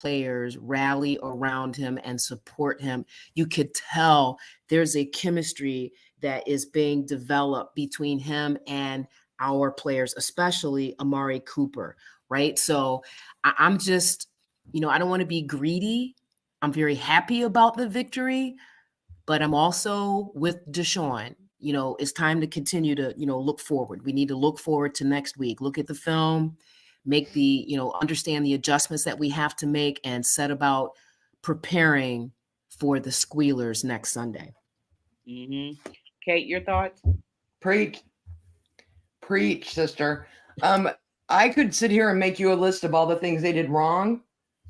players rally around him and support him. You could tell there's a chemistry that is being developed between him and our players, especially Amari Cooper, right? So I'm just, I don't want to be greedy. I'm very happy about the victory, but I'm also with Deshaun. It's time to continue to, look forward. We need to look forward to next week, look at the film, make understand the adjustments that we have to make, and set about preparing for the Squealers next Sunday. Mm-hmm. Kate, your thoughts? Preach, sister. I could sit here and make you a list of all the things they did wrong.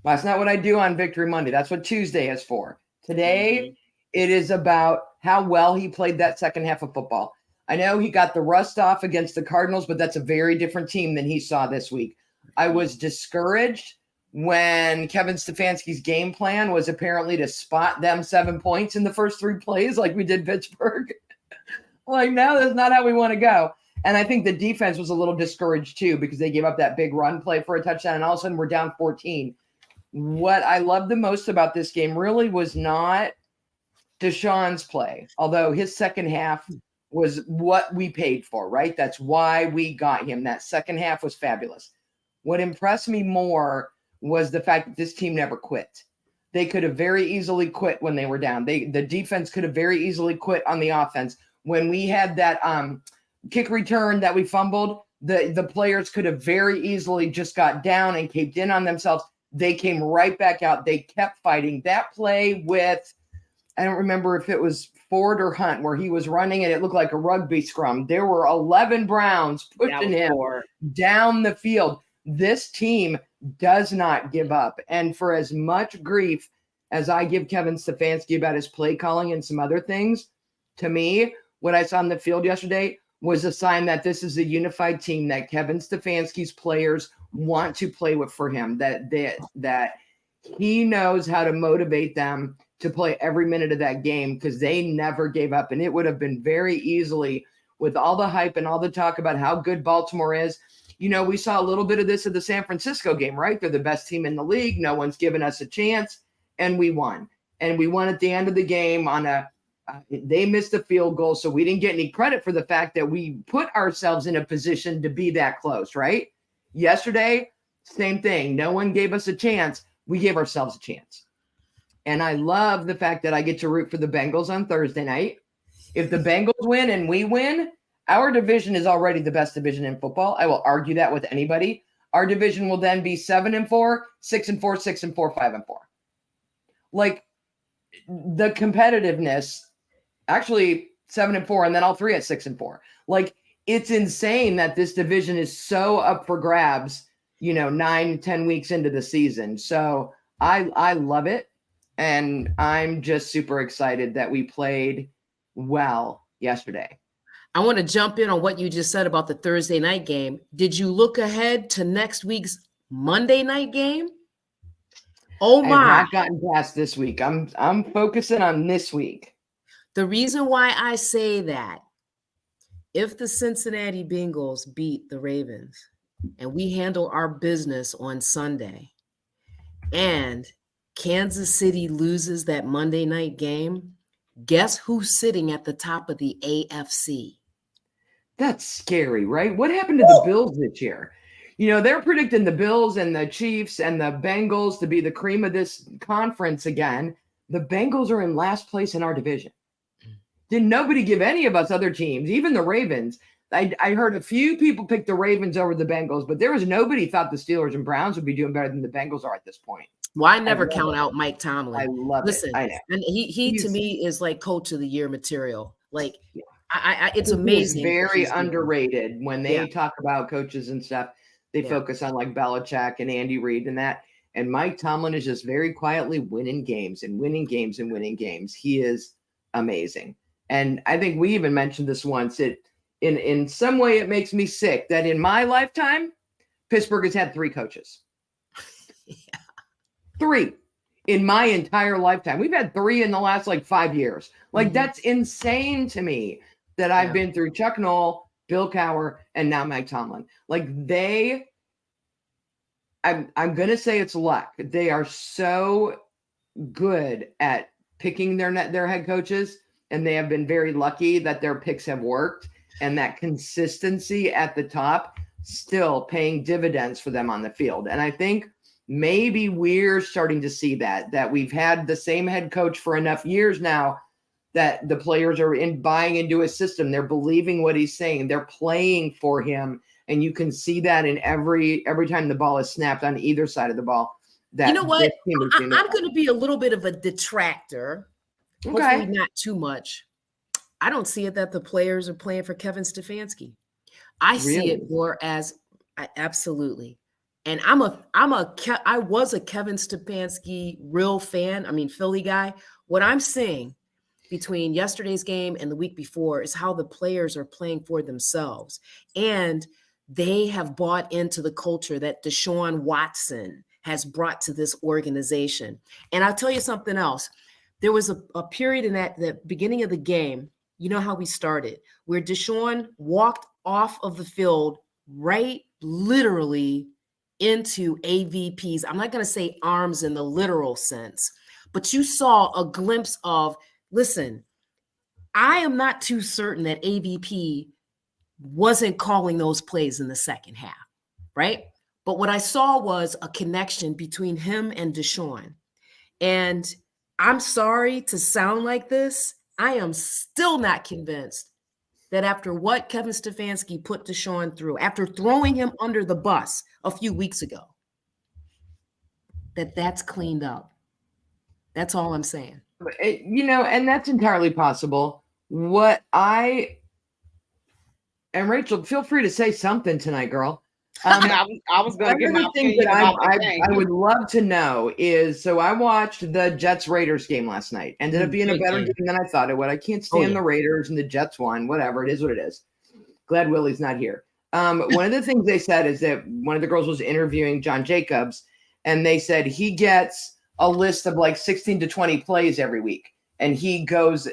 But that's not what I do on Victory Monday. That's what Tuesday is for. Today, it is about how well he played that second half of football. I know he got the rust off against the Cardinals, but that's a very different team than he saw this week. I was discouraged when Kevin Stefanski's game plan was apparently to spot them 7 points in the first 3 plays like we did Pittsburgh. Like, no, that's not how we want to go. And I think the defense was a little discouraged too because they gave up that big run play for a touchdown, and all of a sudden we're down 14. What I loved the most about this game really was not Deshaun's play, although his second half was what we paid for, right? That's why we got him. That second half was fabulous. What impressed me more was the fact that this team never quit. They could have very easily quit when they were down. The defense could have very easily quit on the offense. When we had that kick return that we fumbled, the players could have very easily just got down and caved in on themselves. They came right back out. They kept fighting. That play with, I don't remember if it was Ford or Hunt, where he was running and it looked like a rugby scrum. There were 11 Browns pushing him down the field. This team does not give up. And for as much grief as I give Kevin Stefanski about his play calling and some other things, to me, what I saw on the field yesterday was a sign that this is a unified team, that Kevin Stefanski's players want to play with for him, that he knows how to motivate them to play every minute of that game because they never gave up. And it would have been very easily, with all the hype and all the talk about how good Baltimore is. We saw a little bit of this at the San Francisco game, right? They're the best team in the league. No one's given us a chance. And we won. And we won at the end of the game on they missed a field goal. So we didn't get any credit for the fact that we put ourselves in a position to be that close, right? Yesterday, same thing. No one gave us a chance. We gave ourselves a chance. And I love the fact that I get to root for the Bengals on Thursday night. If the Bengals win and we win, our division is already the best division in football. I will argue that with anybody. Our division will then be 7-4, 6-4, 6-4, 5-4. Like, the competitiveness, actually 7-4, and then all three at 6-4. Like, it's insane that this division is so up for grabs, 9-10 weeks into the season. So I love it. And I'm just super excited that we played well yesterday. I want to jump in on what you just said about the Thursday night game. Did you look ahead to next week's Monday night game? Oh my! I've not gotten past this week. I'm focusing on this week. The reason why I say that, if the Cincinnati Bengals beat the Ravens and we handle our business on Sunday, and Kansas City loses that Monday night game, guess who's sitting at the top of the AFC? That's scary, right? What happened to the Bills this year? They're predicting the Bills and the Chiefs and the Bengals to be the cream of this conference again. The Bengals are in last place in our division. Did nobody give any of us other teams, even the Ravens? I heard a few people pick the Ravens over the Bengals, but there was nobody thought the Steelers and Browns would be doing better than the Bengals are at this point. Well, I never count out Mike Tomlin. I love Listen, it. I know. And he to me is like coach of the year material. Like, it's amazing. He's very underrated when they talk about coaches and stuff. They focus on like Belichick and Andy Reid and that. And Mike Tomlin is just very quietly winning games and winning games and winning games. He is amazing. And I think we even mentioned this once. In some way, it makes me sick that in my lifetime, Pittsburgh has had 3 coaches. 3 in my entire lifetime. We've had 3 in the last 5 years. That's insane to me that I've been through Chuck Noll, Bill Cowher, and now Mike Tomlin. I'm gonna say it's luck. They are so good at picking their head coaches, and they have been very lucky that their picks have worked, and that consistency at the top still paying dividends for them on the field. And I think maybe we're starting to see that we've had the same head coach for enough years now that the players are buying into his system. They're believing what he's saying. They're playing for him. And you can see that in every time the ball is snapped on either side of the ball. That you know what? I'm going to be a little bit of a detractor. Okay. Hopefully not too much. I don't see it that the players are playing for Kevin Stefanski. I see it more as absolutely. And I was a Kevin Stefanski real fan. I mean, Philly guy. What I'm seeing between yesterday's game and the week before is how the players are playing for themselves. And they have bought into the culture that Deshaun Watson has brought to this organization. And I'll tell you something else. There was a period in the beginning of the game, you know how we started, where Deshaun walked off of the field right literally into AVP's, I'm not going to say arms in the literal sense, but you saw a glimpse of, listen, I am not too certain that AVP wasn't calling those plays in the second half, right? But what I saw was a connection between him and Deshaun. And I'm sorry to sound like this. I am still not convinced that after what Kevin Stefanski put Deshaun through, after throwing him under the bus a few weeks ago, that's cleaned up. That's all I'm saying. And that's entirely possible. And Rachel, feel free to say something tonight, girl. I was going to give my opinion about the game. I would love to know is, so I watched the Jets-Raiders game last night. Ended up being a better game than I thought it would. I can't stand the Raiders, and the Jets won. Whatever, it is what it is. Glad Willie's not here. One of the things they said is that one of the girls was interviewing John Jacobs, and they said he gets a list of like 16 to 20 plays every week. And he goes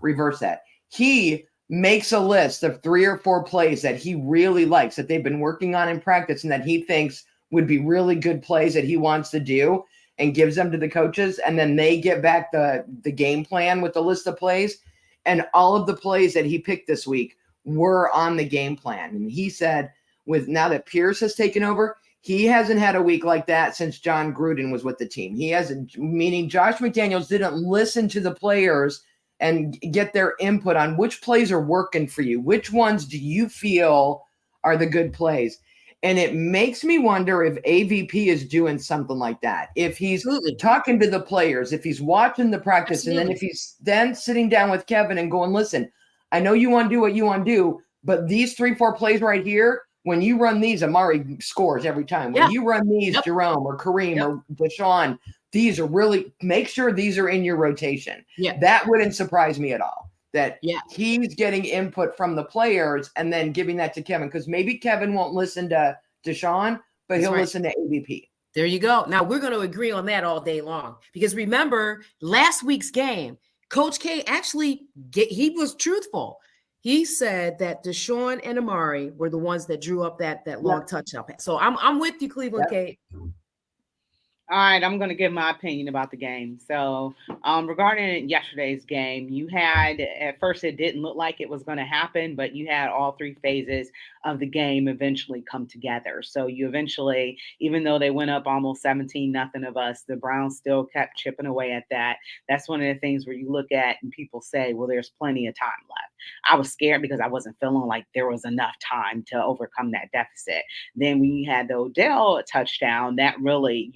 reverse that. He makes a list of 3 or 4 plays that he really likes, that they've been working on in practice and that he thinks would be really good plays that he wants to do, and gives them to the coaches. And then they get back the game plan with the list of plays. And all of the plays that he picked this week were on the game plan. And he said, with now that Pierce has taken over, he hasn't had a week like that since John Gruden was with the team. He hasn't, meaning Josh McDaniels didn't listen to the players and get their input on which plays are working for you. Which ones do you feel are the good plays? And it makes me wonder if AVP is doing something like that. If he's talking to the players, if he's watching the practice, and then if he's then sitting down with Kevin and going, listen, I know you want to do what you want to do, but these 3-4 plays right here, when you run these, Amari scores every time. When you run these, Jerome or Kareem or Deshaun, these are really, make sure these are in your rotation. Yeah. That wouldn't surprise me at all. That he's getting input from the players and then giving that to Kevin, because maybe Kevin won't listen to Deshaun, but he'll listen to AVP. There you go. Now we're going to agree on that all day long, because remember last week's game, Coach K actually he was truthful. He said that Deshaun and Amari were the ones that drew up that long touchdown pass. So I'm with you, Cleveland Kate. All right, I'm going to give my opinion about the game. So regarding yesterday's game, you had, at first it didn't look like it was going to happen, but you had all 3 phases of the game eventually come together. So you eventually, even though they went up almost 17-0 of us, the Browns still kept chipping away at that. That's one of the things where you look at and people say, well, there's plenty of time left. I was scared because I wasn't feeling like there was enough time to overcome that deficit. Then when you had the Odell touchdown, that really,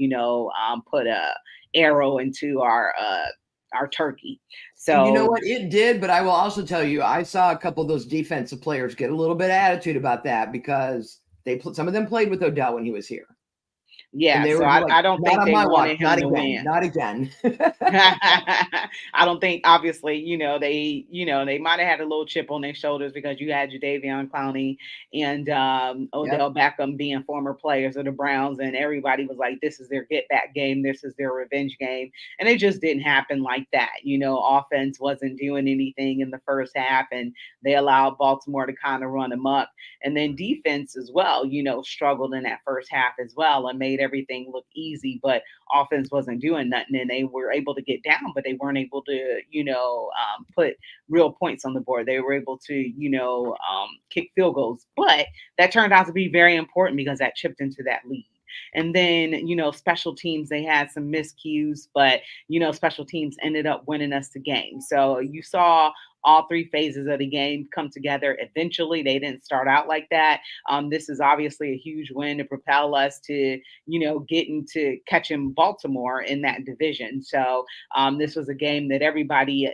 put a arrow into our turkey. So you know what it did, but I will also tell you, I saw a couple of those defensive players get a little bit of attitude about that, because some of them played with Odell when he was here. And Yeah, they so were like, I don't not think on they my watch, wanted him not to again, win. not again. I don't think, obviously, they might have had a little chip on their shoulders because you had Jadeveon Clowney and Yep. Odell Beckham being former players of the Browns, and everybody was like, "This is their get back game. This is their revenge game," and it just didn't happen like that. Offense wasn't doing anything in the first half, and they allowed Baltimore to kind of run amok, and then defense as well. Struggled in that first half as well and made everything look easy, but offense wasn't doing nothing, and they were able to get down, but they weren't able to, put real points on the board. They were able to, kick field goals, but that turned out to be very important because that chipped into that lead. And then, special teams, they had some miscues, but, special teams ended up winning us the game. So you saw all three phases of the game come together. Eventually, they didn't start out like that. This is obviously a huge win to propel us to, get into catching Baltimore in that division. So this was a game that everybody,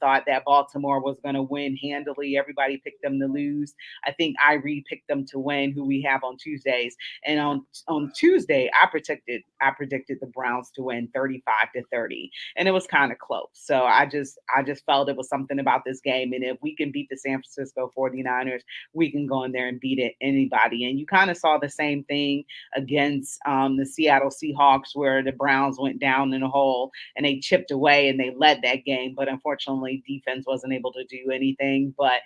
thought that Baltimore was going to win handily. Everybody picked them to lose. I think Irie picked them to win, who we have on Tuesdays. And on Tuesday, I predicted the Browns to win 35-30, and it was kind of close. So I just felt it was something about this game, and if we can beat the San Francisco 49ers, we can go in there and beat anybody. And you kind of saw the same thing against the Seattle Seahawks, where the Browns went down in a hole and they chipped away and they led that game, but unfortunately defense wasn't able to do anything. But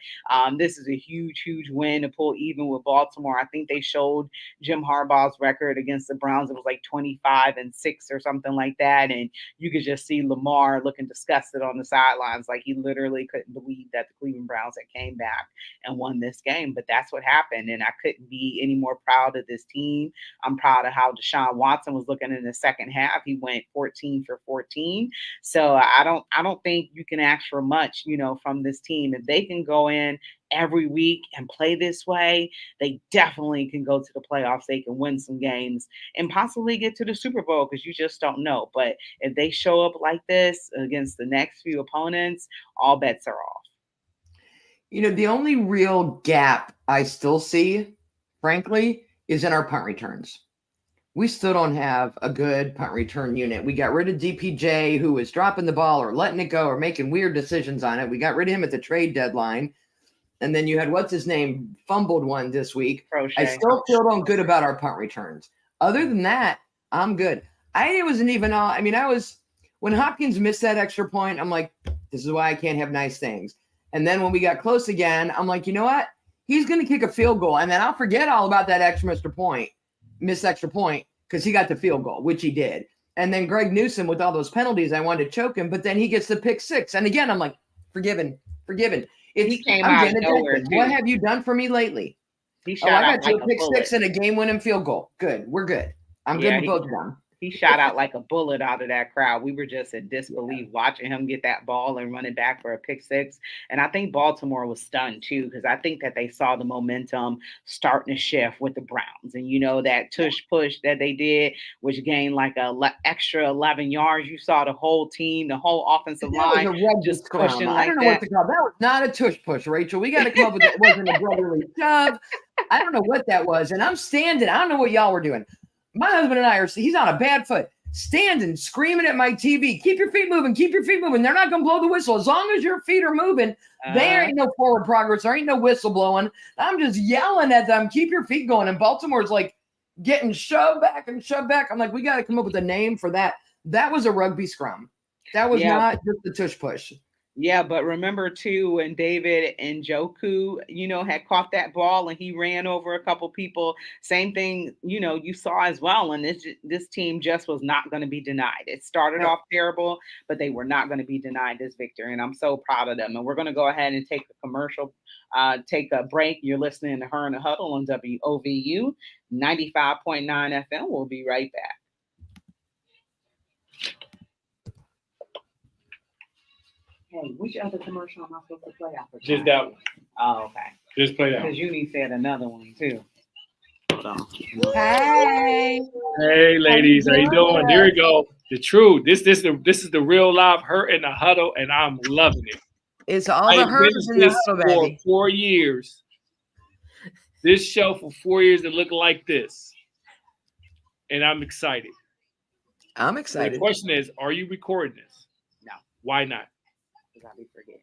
this is a huge win to pull even with Baltimore. I think they showed Jim Harbaugh's record against the Browns. It was like 25-6 or something like that, and you could just see Lamar looking disgusted on the sidelines, like he literally couldn't believe that the Cleveland Browns had came back and won this game. But that's what happened, and I couldn't be any more proud of this team. I'm proud of how Deshaun Watson was looking in the second half. He went 14 for 14. So I don't think you can ask for much, from this team. If they can go in every week and play this way, they definitely can go to the playoffs. They can win some games and possibly get to the Super Bowl, because you just don't know. But if they show up like this against the next few opponents, all bets are off. The only real gap I still see, frankly, is in our punt returns. We still don't have a good punt return unit. We got rid of DPJ, who was dropping the ball or letting it go or making weird decisions on it. We got rid of him at the trade deadline. And then you had, what's his name, fumbled one this week. Crochet. I still feel good about our punt returns. Other than that, I'm good. I wasn't even all, when Hopkins missed that extra point, I'm like, this is why I can't have nice things. And then when we got close again, I'm like, you know what? He's going to kick a field goal. And then I'll forget all about that missed extra point, because he got the field goal, which he did. And then Greg Newsome, with all those penalties, I wanted to choke him, but then he gets the pick six. And again, I'm like, forgiven. He came out of nowhere. What have you done for me lately? He shot I out got you like a pick bullet. Six and a game-winning field goal. Good. We're good. I'm good with both of them. He shot out like a bullet out of that crowd. We were just in disbelief watching him get that ball and run it back for a pick six. And I think Baltimore was stunned too, because I think that they saw the momentum starting to shift with the Browns. And that tush push that they did, which gained like extra 11 yards. You saw the whole team, the whole offensive line just pushing like that. I don't know what to call that. That was not a tush push, Rachel. We got to come up with it. It wasn't a brotherly shove. I don't know what that was. And I'm standing. I don't know what y'all were doing. My husband and I he's on a bad foot, standing, screaming at my TV, keep your feet moving, keep your feet moving. They're not going to blow the whistle. As long as your feet are moving, there ain't no forward progress. There ain't no whistle blowing. I'm just yelling at them, keep your feet going. And Baltimore's like getting shoved back and shoved back. I'm like, we got to come up with a name for that. That was a rugby scrum. That was not just the tush push. Yeah, but remember too, when David Njoku, had caught that ball and he ran over a couple people, same thing, you saw as well. And this team just was not going to be denied. It started off terrible, but they were not going to be denied this victory. And I'm so proud of them. And we're going to go ahead and take a break. You're listening to Her in the Huddle on WOVU 95.9 FM. We'll be right back. Hey, which other commercial am I supposed to play out? Just that one. Oh, okay. Just play that one. Because Uni said another one too. So. Hey. Hey, ladies, how you doing? There we go. The truth. This is the real live Her in the Huddle, and I'm loving it. It's all the hers in the huddle, baby. For 4 years. This show for 4 years, it looked like this. and I'm excited. I'm So the excited. question is, are you recording this? No, Why not? because I'll be forgetting.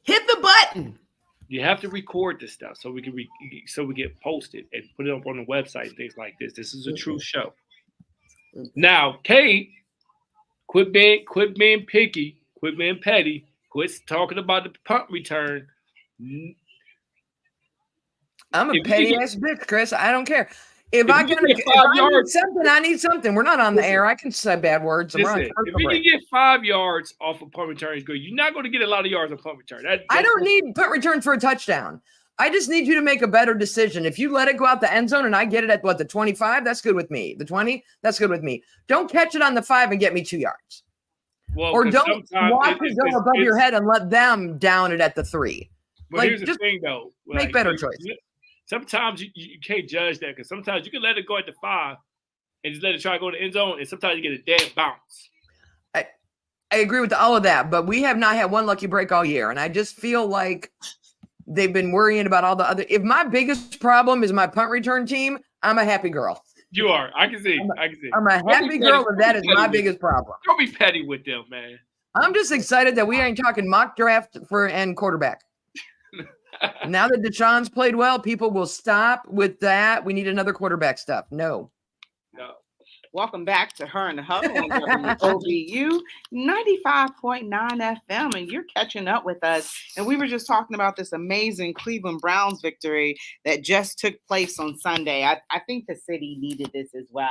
Hit the button. You have to record this stuff so we can so we get posted and put it up on the website and things like this. This is a true show. Now, Kate, quit being picky, quit being petty, quit talking about the punt return. I'm a If you petty get- ass bitch, Chris. I don't care. If If I you gotta, get if 5 I need yards- something, I need something. We're not on the Listen. air. I can say bad words. We're on Listen, if commercial you break. can get 5 yards off a punt return, is good. You're not going to get a lot of yards on punt return. I don't need punt return for a touchdown. I just need you to make a better decision. If you let it go out the end zone and I get it at the 25, that's good with me. The 20, that's good with me. Don't catch it on the 5 and get me 2 yards. Well, Or 'cause don't sometimes watch it go above your head and let them down it at the 3. But Like, here's the just thing, though. make better choices. Sometimes you can't judge that because sometimes you can let it go at the 5 and just let it try to go to the end zone, and sometimes you get a dead bounce. I agree with all of that, but we have not had one lucky break all year. And I just feel like they've been worrying about all the other. If my biggest problem is my punt return team, I'm a happy girl. You are. I can see. I'm a happy girl, and that is my biggest problem. Don't be petty with them, man. I'm just excited that we ain't talking mock draft and quarterback. Now that Deshaun's played well, people will stop with that. We need another quarterback stuff. No. Welcome back to Her and the Huddle on WOBU 95.9 FM, and you're catching up with us. And we were just talking about this amazing Cleveland Browns victory that just took place on Sunday. I think the city needed this as well.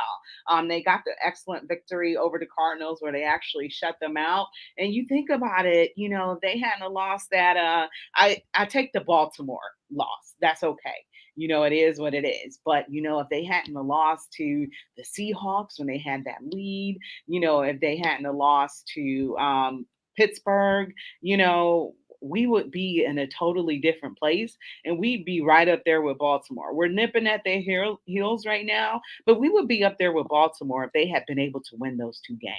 They got the excellent victory over the Cardinals where they actually shut them out. And you think about it, you know, they hadn't lost that. I take the Baltimore loss. That's okay. You know, it is what it is. But, you know, if they hadn't lost to the Seahawks when they had that lead, you know, if they hadn't lost to Pittsburgh, you know, we would be in a totally different place and we'd be right up there with Baltimore. We're nipping at their heels right now, but we would be up there with Baltimore if they had been able to win those 2 games.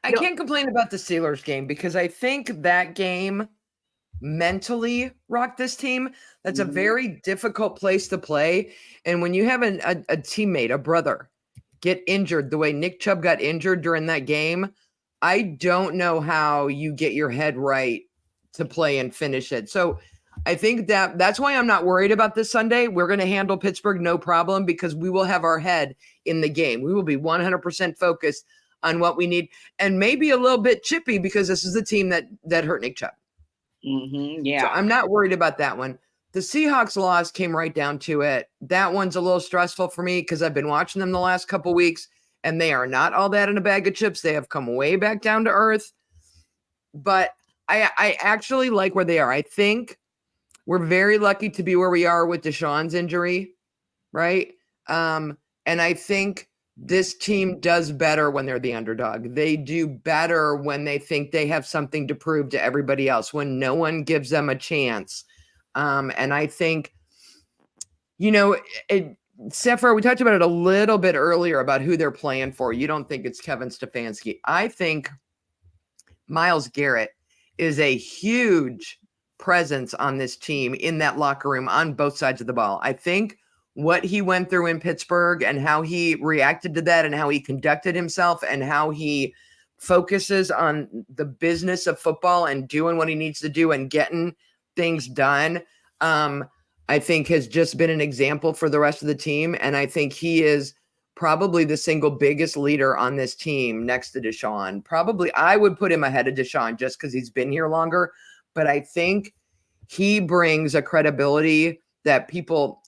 I can't complain about the Steelers game because I think that game mentally rocked this team. That's a very difficult place to play. And when you have a teammate, a brother, get injured the way Nick Chubb got injured during that game, I don't know how you get your head right to play and finish it. So I think that's why I'm not worried about this Sunday. We're going to handle Pittsburgh no problem because we will have our head in the game. We will be 100% focused on what we need and maybe a little bit chippy because this is the team that hurt Nick Chubb. Yeah. So I'm not worried about that one. The Seahawks loss came right down to it. That one's a little stressful for me because I've been watching them the last couple weeks and they are not all that in a bag of chips. They have come way back down to earth. But I actually like where they are. I think we're very lucky to be where we are with Deshaun's injury, right? And I think this team does better when they're the underdog. They do better when they think they have something to prove to everybody else, when no one gives them a chance. And I think, you know, Sephora, we talked about it a little bit earlier about who they're playing for. You don't think it's Kevin Stefanski. I think Myles Garrett is a huge presence on this team in that locker room on both sides of the ball. I think what he went through in Pittsburgh and how he reacted to that and how he conducted himself and how he focuses on the business of football and doing what he needs to do and getting things done, I think has just been an example for the rest of the team. And I think he is probably the single biggest leader on this team next to Deshaun. Probably I would put him ahead of Deshaun just because he's been here longer. But I think he brings a credibility that people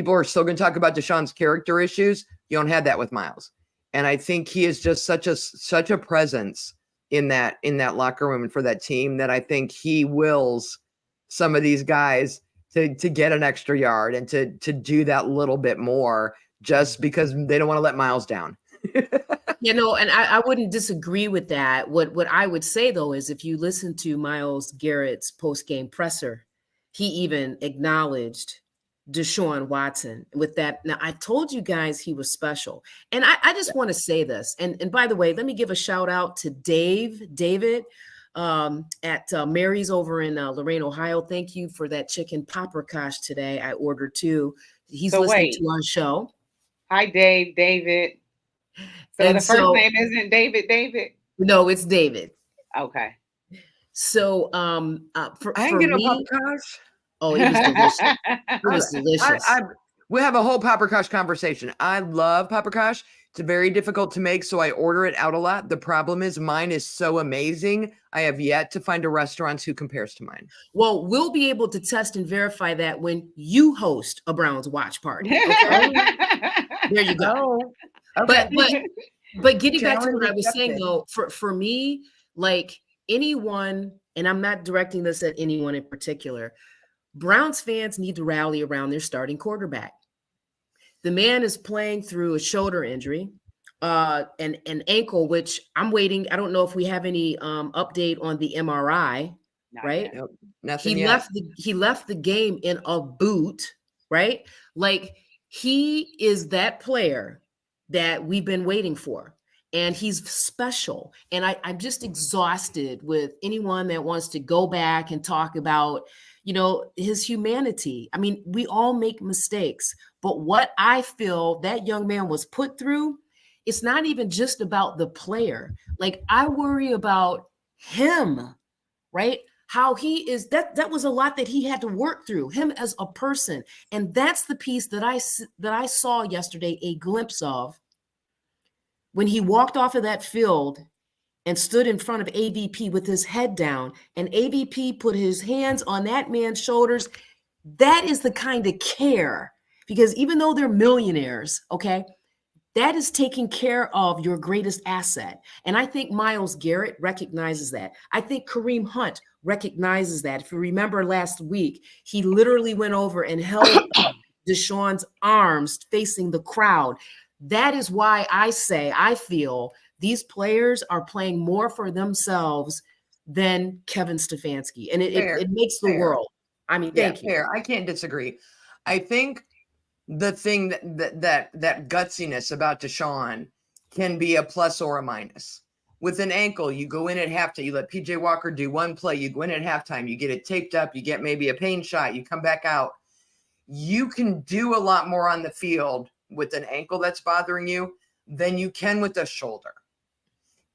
are still going to talk about Deshaun's character issues. You don't have that with Myles. And I think he is just such a presence in that locker room and for that team that I think he wills some of these guys to get an extra yard and to do that little bit more just because they don't want to let Myles down. You know, and I wouldn't disagree with that. What I would say, though, is if you listen to Myles Garrett's post-game presser, he even acknowledged Deshaun Watson with that. Now, I told you guys he was special. And I just want to say this. And by the way, let me give a shout out to David. at Mary's over in Lorain, Ohio. Thank you for that chicken paprikash today. I ordered too. He's So listening wait. to our show. Hi, David. So And the first name isn't David? No, it's David. Okay. So I for ain't get no me, paprikash. oh, it was delicious. It was delicious. We have a whole paprikash conversation. I love paprikash. It's very difficult to make, so I order it out a lot. The problem is mine is so amazing. I have yet to find a restaurant who compares to mine. Well, we'll be able to test and verify that when you host a Browns watch party. Okay? There you go. Oh, okay. But getting back to Challenge what I was saying accepted. though, for me, like anyone, and I'm not directing this at anyone in particular, Browns fans need to rally around their starting quarterback. The man is playing through a shoulder injury, an ankle, which I'm waiting. I don't know if we have any update on the MRI, Not right? yet. Nope, nothing He yet. left the game in a boot, right? Like he is that player that we've been waiting for. And he's special. And I'm just exhausted with anyone that wants to go back and talk about, his humanity. I mean, we all make mistakes. But what I feel that young man was put through, it's not even just about the player. Like I worry about him, right? How he is, that was a lot that he had to work through, him as a person. And that's the piece that I saw yesterday a glimpse of when he walked off of that field and stood in front of AVP with his head down, and AVP put his hands on that man's shoulders. That is the kind of care, because even though they're millionaires, okay, that is taking care of your greatest asset. And I think Myles Garrett recognizes that. I think Kareem Hunt recognizes that. If you remember last week, he literally went over and held up Deshaun's arms facing the crowd. That is why I feel these players are playing more for themselves than Kevin Stefanski. And it makes the world. I mean, thank you. Fair. I can't disagree. I think the thing that gutsiness about Deshaun can be a plus or a minus. With an ankle, you go in at halftime, you let PJ Walker do one play, you go in at halftime, you get it taped up, you get maybe a pain shot, you come back out. You can do a lot more on the field with an ankle that's bothering you than you can with a shoulder.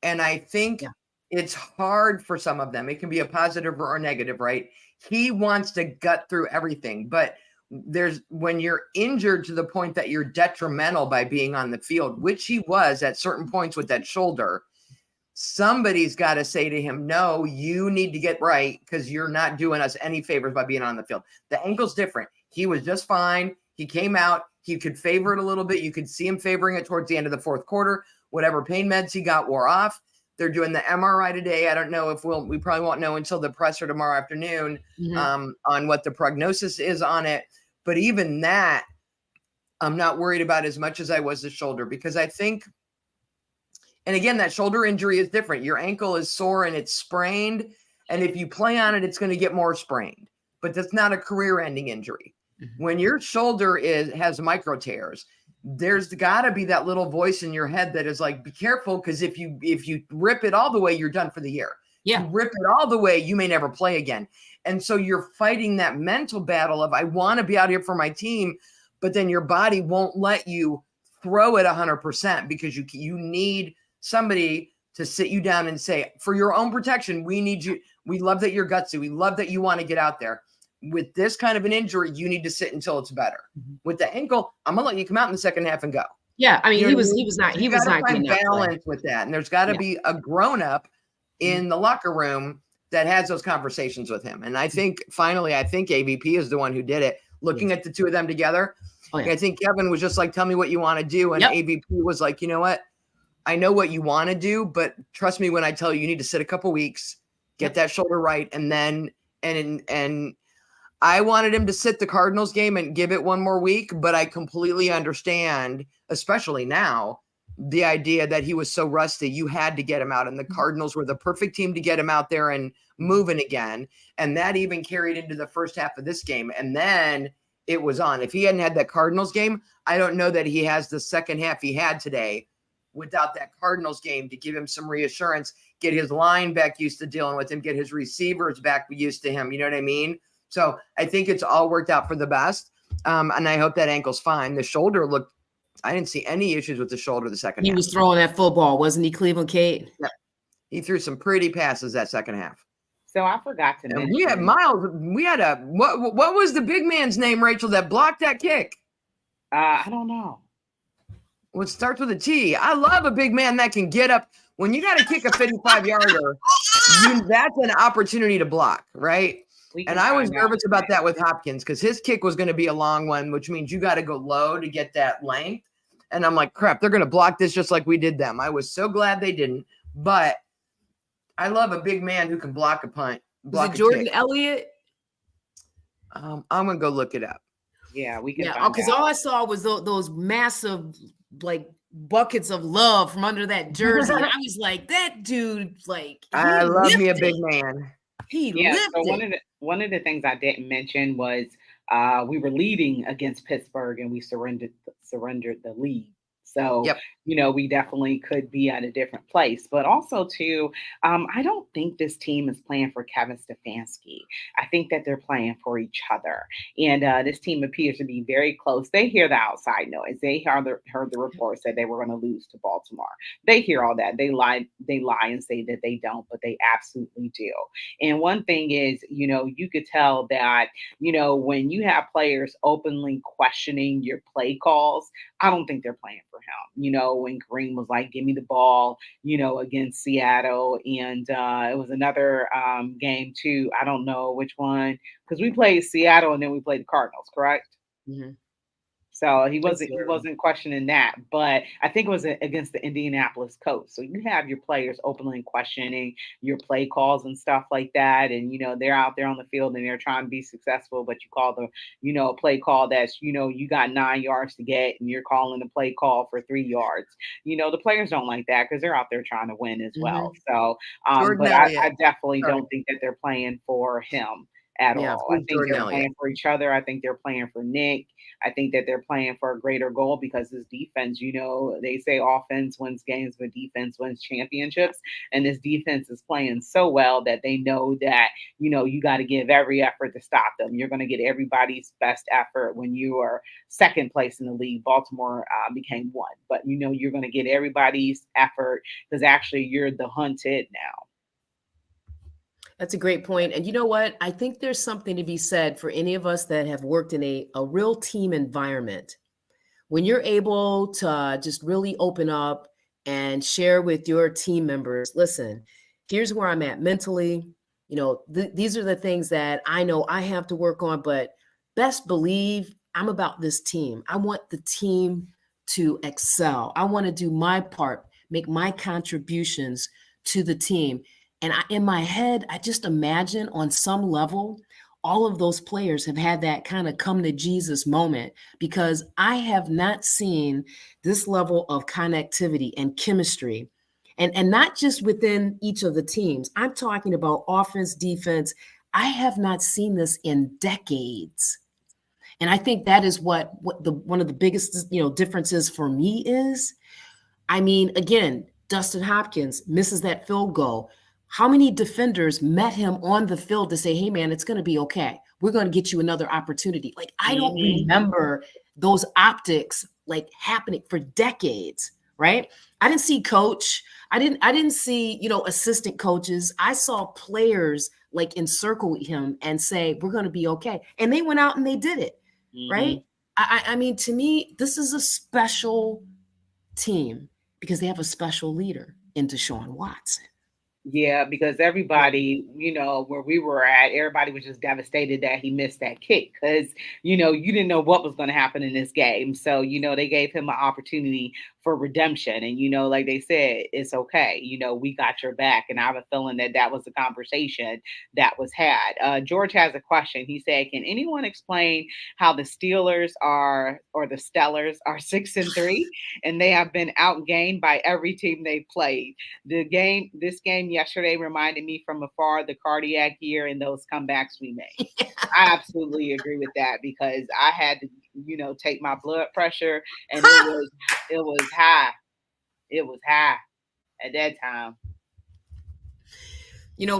And I think it's hard for some of them. It can be a positive or a negative, right? He wants to gut through everything, but when you're injured to the point that you're detrimental by being on the field, which he was at certain points with that shoulder, somebody's got to say to him, no, you need to get right because you're not doing us any favors by being on the field. The ankle's different. He was just fine. He came out. He could favor it a little bit. You could see him favoring it towards the end of the fourth quarter. Whatever pain meds he got wore off. They're doing the MRI today. I don't know if we probably won't know until the presser tomorrow afternoon on what the prognosis is on it. But even that, I'm not worried about as much as I was the shoulder, because I think, and again, that shoulder injury is different. Your ankle is sore and it's sprained. And if you play on it, it's going to get more sprained. But that's not a career-ending injury. When your shoulder has micro tears, there's got to be that little voice in your head that is like, be careful, because if you rip it all the way, you're done for the year. Yeah. You rip it all the way, you may never play again. And so you're fighting that mental battle of, I want to be out here for my team, but then your body won't let you throw it 100% because you need somebody to sit you down and say, for your own protection, we need you. We love that you're gutsy. We love that you want to get out there. With this kind of an injury, you need to sit until it's better. With the ankle, I'm gonna let you come out in the second half and go. Yeah, I mean, he was not find balance with that, and there's got to be a grown up in the locker room that has those conversations with him. And I think finally, I think AVP is the one who did it. Looking at the two of them together, I think Kevin was just like, "Tell me what you want to do," and AVP was like, "You know what? I know what you want to do, but trust me when I tell you, you need to sit a couple weeks, get that shoulder right, and then and." I wanted him to sit the Cardinals game and give it one more week, but I completely understand, especially now, the idea that he was so rusty. You had to get him out, and the Cardinals were the perfect team to get him out there and moving again. And that even carried into the first half of this game. And then it was on. If he hadn't had that Cardinals game, I don't know that he has the second half he had today without that Cardinals game to give him some reassurance, get his line back used to dealing with him, get his receivers back used to him. You know what I mean? So I think it's all worked out for the best. And I hope that ankle's fine. The shoulder looked, I didn't see any issues with the shoulder the second half. He was throwing that football, wasn't he, Cleveland Kate? Yeah. He threw some pretty passes that second half. So I forgot to mention. We had Miles. We had what was the big man's name, Rachel, that blocked that kick? I don't know. Well, it starts with a T. I love a big man that can get up. When you got to kick a 55-yarder, that's an opportunity to block, right? And I was nervous about that with Hopkins because his kick was going to be a long one, which means you got to go low to get that length. And I'm like, crap, they're going to block this just like we did them. I was so glad they didn't. But I love a big man who can block a punt. Was it Jordan Elliott? I'm going to go look it up. Yeah, we can. Yeah, because all I saw was those massive, like, buckets of love from under that jersey. And I was like, that dude, like, I love me a big man. He lifted. So one of the things I didn't mention was we were leading against Pittsburgh and we surrendered the lead. So, we definitely could be at a different place. But also, too, I don't think this team is playing for Kevin Stefanski. I think that they're playing for each other. And this team appears to be very close. They hear the outside noise. They heard the reports that they were going to lose to Baltimore. They hear all that. They lie and say that they don't, but they absolutely do. And one thing is, you could tell that, when you have players openly questioning your play calls, I don't think they're playing for him. When Kareem was like, give me the ball, against Seattle. And it was another game too. I don't know which one, because we played Seattle and then we played the Cardinals, correct? Mm-hmm. So he wasn't questioning that, but I think it was against the Indianapolis Colts. So you have your players openly questioning your play calls and stuff like that, and they're out there on the field and they're trying to be successful, but you call the a play call that's you got 9 yards to get, and you're calling a play call for 3 yards. The players don't like that because they're out there trying to win as well. So, but I definitely don't think that they're playing for him at all. I think they're playing for each other. I think they're playing for Nick. I think that they're playing for a greater goal because this defense, they say offense wins games, but defense wins championships. And this defense is playing so well that they know that, you got to give every effort to stop them. You're going to get everybody's best effort when you are second place in the league. Baltimore became one, but you're going to get everybody's effort because actually you're the hunted now. That's a great point. And you know what? I think there's something to be said for any of us that have worked in a real team environment. When you're able to just really open up and share with your team members, listen, here's where I'm at mentally. These are the things that I know I have to work on, but best believe I'm about this team. I want the team to excel. I want to do my part, make my contributions to the team. And in my head, I just imagine on some level, all of those players have had that kind of come to Jesus moment, because I have not seen this level of connectivity and chemistry. And not just within each of the teams. I'm talking about offense, defense. I have not seen this in decades. And I think that is what one of the biggest differences for me is. I mean, again, Dustin Hopkins misses that field goal. How many defenders met him on the field to say, hey, man, it's going to be okay. We're going to get you another opportunity. Like, I don't remember those optics like happening for decades, right? I didn't see coach. I didn't see, assistant coaches. I saw players like encircle him and say, we're going to be okay. And they went out and they did it, right? I mean, to me, this is a special team because they have a special leader in Deshaun Watson. Yeah, because everybody, where we were at, everybody was just devastated that he missed that kick because, you didn't know what was going to happen in this game. So, they gave him an opportunity for redemption. And, like they said, it's okay. We got your back. And I have a feeling that was a conversation that was had. George has a question. He said, can anyone explain how the Steelers or the Stellars are 6-3 and they have been outgained by every team they played? This game yesterday reminded me from afar the cardiac year and those comebacks we made. I absolutely agree with that because I had to, take my blood pressure and it was high. it was high at that time.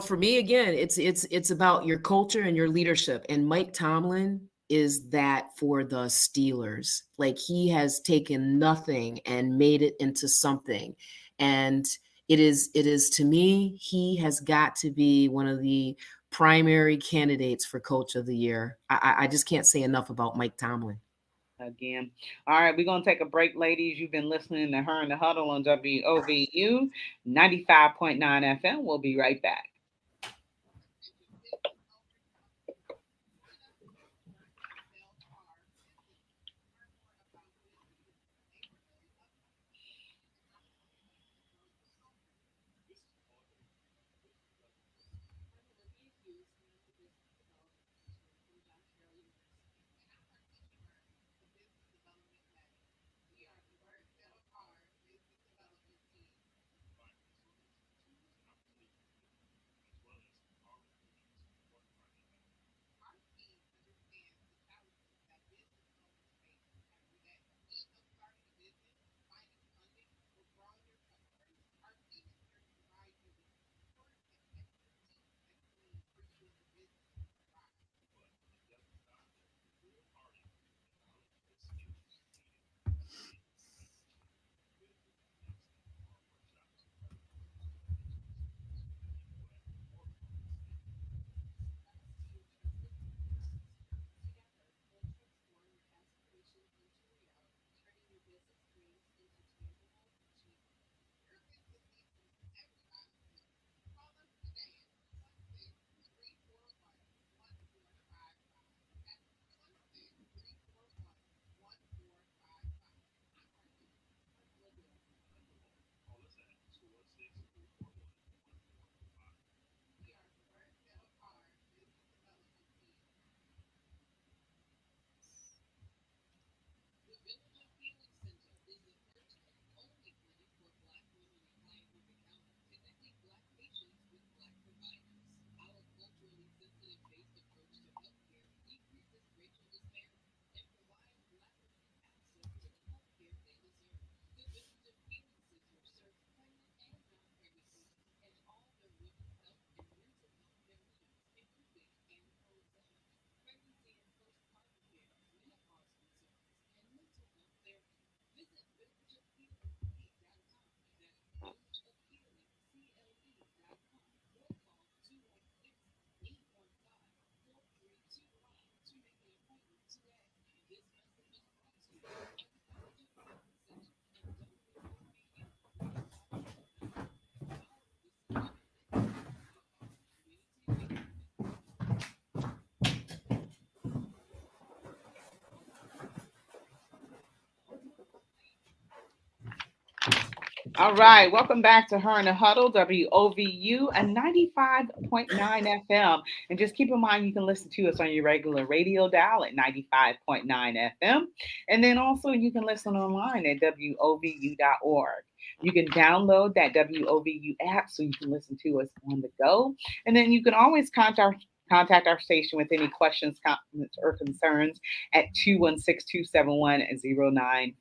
For me, again, it's about your culture and your leadership. And Mike Tomlin is that for the Steelers. Like, he has taken nothing and made it into something. And it is to me, he has got to be one of the primary candidates for Coach of the Year. I just can't say enough about Mike Tomlin. Again. All right, we're going to take a break, ladies. You've been listening to Her in the Huddle on WOVU 95.9 FM. We'll be right back. All right, welcome back to Her in the Huddle, WOVU, and 95.9 FM. And just keep in mind, you can listen to us on your regular radio dial at 95.9 FM. And then also you can listen online at WOVU.org. You can download that WOVU app so you can listen to us on the go. And then you can always contact our station with any questions, comments, or concerns at 216-271-0959.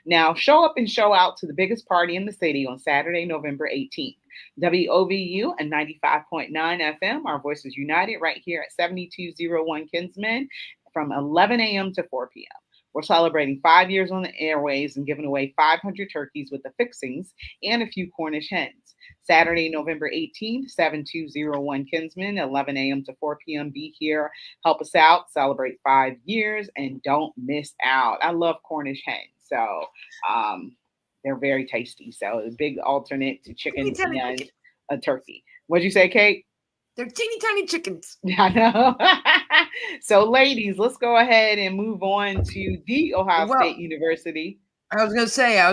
Now, show up and show out to the biggest party in the city on Saturday, November 18th. WOVU and 95.9 FM, our voices united right here at 7201 Kinsman from 11 a.m. to 4 p.m. We're celebrating 5 years on the airways and giving away 500 turkeys with the fixings and a few Cornish hens. Saturday, November 18th, 7201 Kinsman, 11 a.m. to 4 p.m. Be here. Help us out. Celebrate 5 years and don't miss out. I love Cornish hens. So they're very tasty. So a big alternate to chicken and a turkey. What'd you say, Kate? They're teeny tiny chickens. I know. So, ladies, let's go ahead and move on to the Ohio State University. I was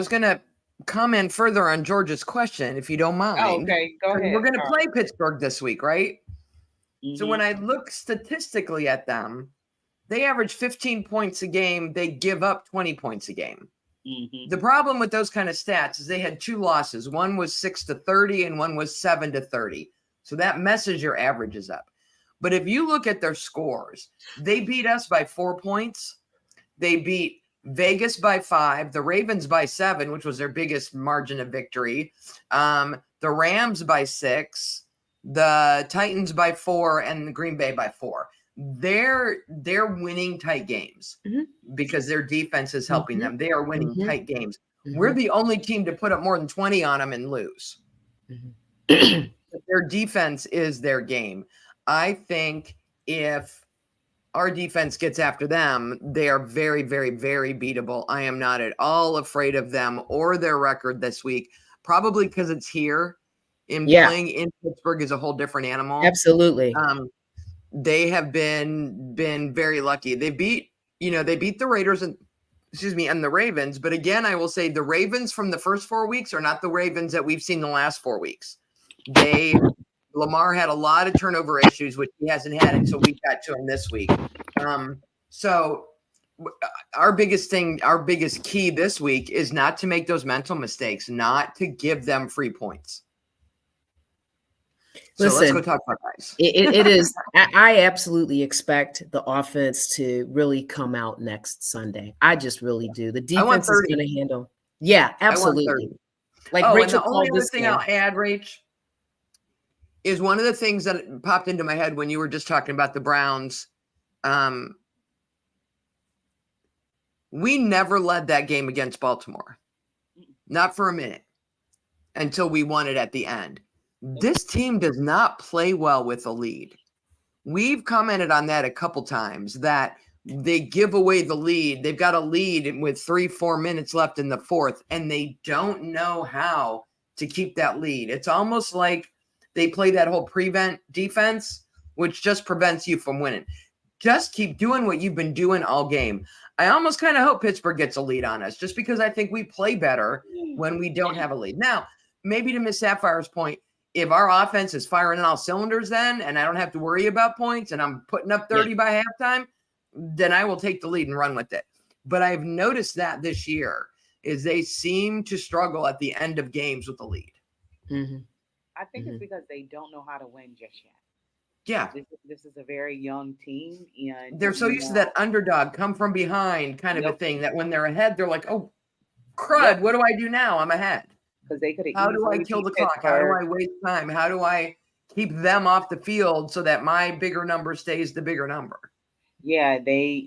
going to comment further on George's question, if you don't mind. Oh, okay, go ahead. We're going to play Pittsburgh this week, right? Mm-hmm. So when I look statistically at them, they average 15 points a game. They give up 20 points a game. Mm-hmm. The problem with those kind of stats is they had 2 losses. One was 6-30 and one was 7-30. So that messes your averages up. But if you look at their scores, they beat us by 4 points. They beat Vegas by 5, the Ravens by 7, which was their biggest margin of victory, the Rams by 6, the Titans by 4, and the Green Bay by 4. They're winning tight games because their defense is helping them. They are winning tight games. We're the only team to put up more than 20 on them and lose. Their defense is their game. I think if our defense gets after them, they are very, very, very beatable. I am not at all afraid of them or their record this week, probably because it's here. Playing in Pittsburgh is a whole different animal. Absolutely. They have been very lucky. They beat the Raiders and the Ravens. But again, I will say the Ravens from the first 4 weeks are not the Ravens that we've seen the last 4 weeks. Lamar had a lot of turnover issues, which he hasn't had until we got to him this week. So our biggest key this week is not to make those mental mistakes, not to give them free points. So let's go talk about guys. It is. I absolutely expect the offense to really come out next Sunday. I just really do. The defense is going to handle. Yeah, absolutely. Like Rachel, and the only other thing I'll add, Rach, is one of the things that popped into my head when you were just talking about the Browns. We never led that game against Baltimore. Not for a minute. Until we won it at the end. This team does not play well with a lead. We've commented on that a couple times, that they give away the lead. They've got a lead with 3-4 minutes left in the fourth, and they don't know how to keep that lead. It's almost like they play that whole prevent defense, which just prevents you from winning. Just keep doing what you've been doing all game. I almost kind of hope Pittsburgh gets a lead on us, just because I think we play better when we don't have a lead. Now, maybe to Miss Sapphire's point, if our offense is firing on all cylinders then, and I don't have to worry about points, and I'm putting up 30 by halftime, then I will take the lead and run with it. But I've noticed that this year is they seem to struggle at the end of games with the lead. I think it's because they don't know how to win just yet. Yeah. This is a very young team, and they're so used to that underdog, come from behind kind of a thing, that when they're ahead, they're like, oh, crud, what do I do now? I'm ahead. Because they could. How do I kill the clock? How do I waste time? How do I keep them off the field so that my bigger number stays the bigger number? Yeah, they,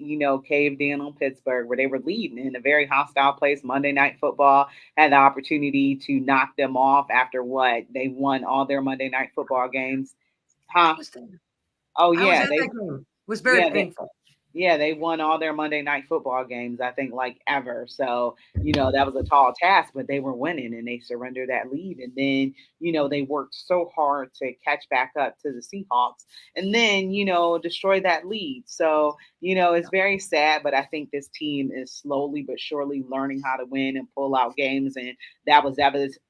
caved in on Pittsburgh, where they were leading in a very hostile place. Monday Night Football had the opportunity to knock them off after what? They won all their Monday Night Football games. Huh? Oh, yeah. It was very painful. They won all their Monday Night Football games, I think, like ever. So, that was a tall task, but they were winning and they surrendered that lead. And then, they worked so hard to catch back up to the Seahawks and then, destroy that lead. So, it's very sad, but I think this team is slowly but surely learning how to win and pull out games. And that was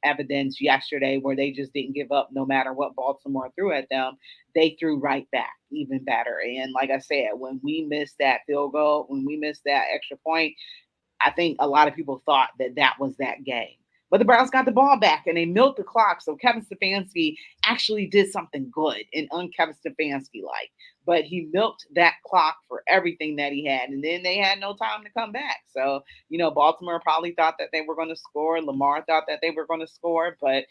evidence yesterday, where they just didn't give up no matter what Baltimore threw at them. They threw right back, even better. And like I said, when we missed that field goal, when we missed that extra point, I think a lot of people thought that was that game. But the Browns got the ball back and they milked the clock. So Kevin Stefanski actually did something good and un-Kevin Stefanski-like. But he milked that clock for everything that he had. And then they had no time to come back. So, Baltimore probably thought that they were going to score. Lamar thought that they were going to score. But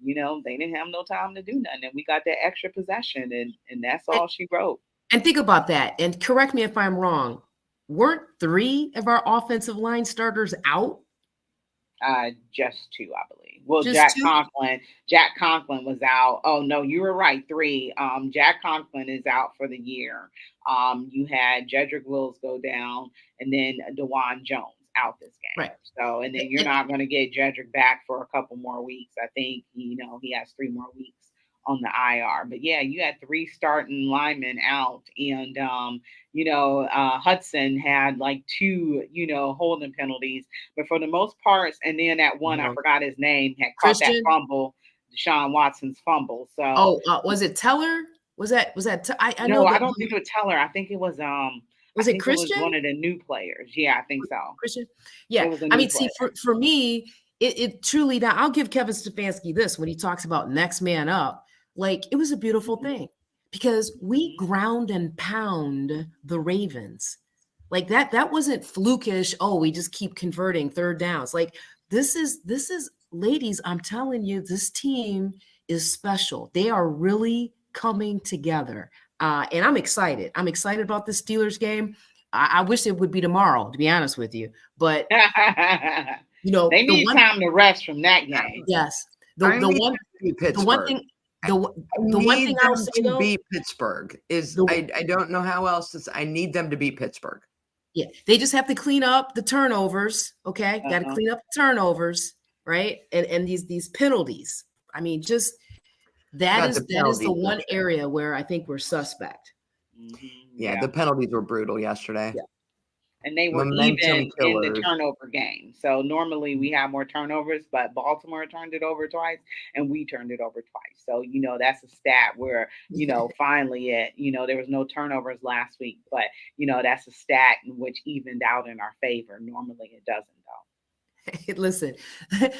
they didn't have no time to do nothing. And we got that extra possession, and that's all she wrote. And think about that. And correct me if I'm wrong. Weren't 3 of our offensive line starters out? Just 2, I believe. Well, Just Jack 2? Conklin was out. Oh no, you were right. 3. Jack Conklin is out for the year. You had Jedrick Wills go down, and then DeJuan Jones out this game. Right. So, and then you're not going to get Jedrick back for a couple more weeks. I think, he has 3 more weeks on the IR. But yeah, you had 3 starting linemen out, and Hudson had like 2, holding penalties, but for the most part, and then that one, I forgot his name, had caught that fumble, Deshaun Watson's fumble. So, was it Teller? Was that? I know. I don't think it was Teller. I think it was Was it Christian? It was one of the new players. Yeah, I think so. Christian? Yeah. I mean, see, for me, it truly, now I'll give Kevin Stefanski this when he talks about next man up. Like, it was a beautiful thing because we ground and pound the Ravens. Like that wasn't flukish. Oh, we just keep converting third downs. Like this is ladies, I'm telling you, this team is special. They are really coming together. And I'm excited. I'm excited about the Steelers game. I wish it would be tomorrow, to be honest with you. But you know, they need time to rest from that game. Yes. I need them to beat The one Pittsburgh. thing I the one need thing them I'll say to though, beat Pittsburgh is I don't know how else to. I need them to beat Pittsburgh. yeah, they just have to clean up the turnovers. Okay, got to clean up the turnovers, right? And these penalties. I mean, just that is the one area where I think we're suspect. Yeah, the penalties were brutal yesterday. Yeah. And they were even in the turnover game. So normally we have more turnovers, but Baltimore turned it over twice and we turned it over twice. So, you know, that's a stat where, you know, finally there was no turnovers last week, but, you know, that's a stat in which evened out in our favor. Normally it doesn't though. Listen,